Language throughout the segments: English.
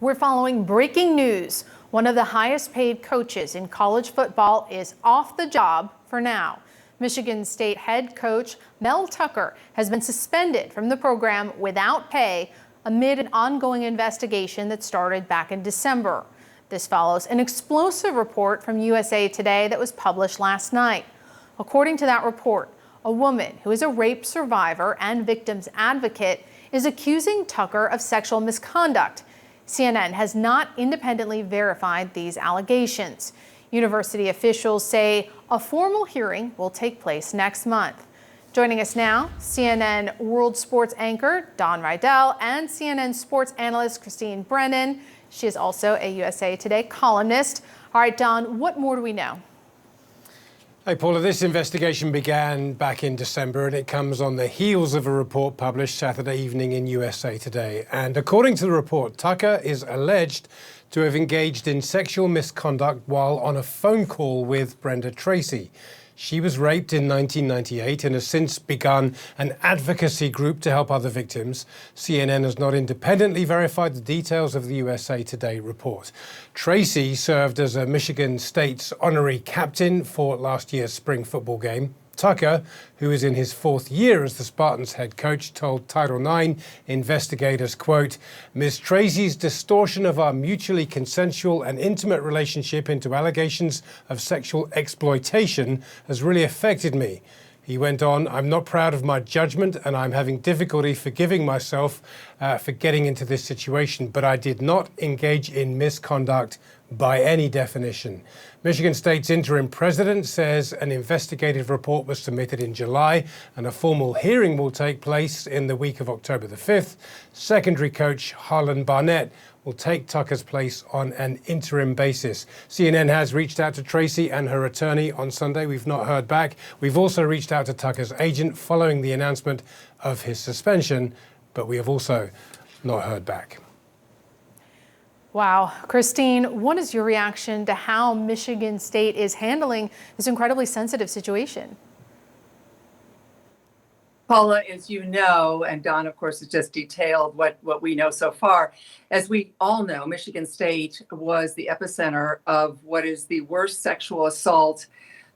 We're following breaking news. One of the highest paid coaches in college football is off the job for now. Michigan State head coach Mel Tucker has been suspended from the program without pay amid an ongoing investigation that started back in December. This follows an explosive report from USA Today that was published last night. According to that report, a woman who is a rape survivor and victim's advocate is accusing Tucker of sexual misconduct. CNN has not independently verified these allegations. University officials say a formal hearing will take place next month. Joining us now, CNN World Sports anchor Don Rydell and CNN sports analyst Christine Brennan. She is also a USA Today columnist. All right, Don, what more do we know? Hey, Paula, this investigation began back in December, and it comes on the heels of a report published Saturday evening in USA Today. And according to the report, Tucker is alleged to have engaged in sexual misconduct while on a phone call with Brenda Tracy. She was raped in 1998 and has since begun an advocacy group to help other victims. CNN has not independently verified the details of the USA Today report. Tracy served as a Michigan State's honorary captain for last year's spring football game. Tucker, who is in his fourth year as the Spartans head coach, told Title IX investigators, quote, "Ms. Tracy's distortion of our mutually consensual and intimate relationship into allegations of sexual exploitation has really affected me." He went on, "I'm not proud of my judgment and I'm having difficulty forgiving myself for getting into this situation, but I did not engage in misconduct by any definition." Michigan State's interim president says an investigative report was submitted in July and a formal hearing will take place in the week of October the 5th. Secondary coach Harlan Barnett will take Tucker's place on an interim basis. CNN has reached out to Tracy and her attorney on Sunday. We've not heard back. We've also reached out to Tucker's agent following the announcement of his suspension, but we have also not heard back. Wow. Christine, what is your reaction to how Michigan State is handling this incredibly sensitive situation? Paula, as you know, and Don, of course, has just detailed what we know so far. As we all know, Michigan State was the epicenter of what is the worst sexual assault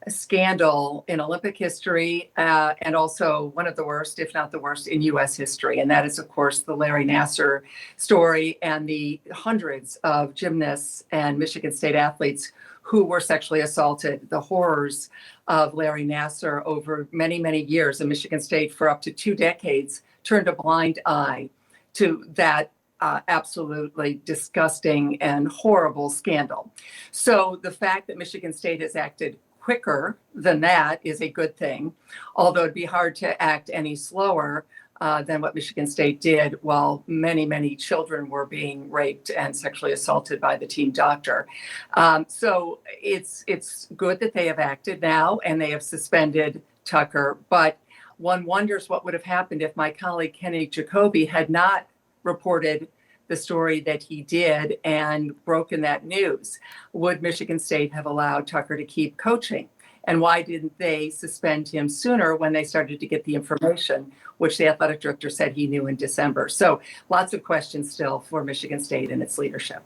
scandal in Olympic history, and also one of the worst, if not the worst, in U.S. history. And that is, of course, the Larry Nassar story and the hundreds of gymnasts and Michigan State athletes who were sexually assaulted, the horrors of Larry Nassar over many, many years. And Michigan State, for up to 2 decades, turned a blind eye to that absolutely disgusting and horrible scandal. So the fact that Michigan State has acted quicker than that is a good thing, although it'd be hard to act any slower than what Michigan State did while many, many children were being raped and sexually assaulted by the team doctor. So it's good that they have acted now and they have suspended Tucker, but one wonders what would have happened if my colleague Kenny Jacoby had not reported the story that he did and broken that news. Would Michigan State have allowed Tucker to keep coaching? And why didn't they suspend him sooner when they started to get the information, which the athletic director said he knew in December? So lots of questions still for Michigan State and its leadership.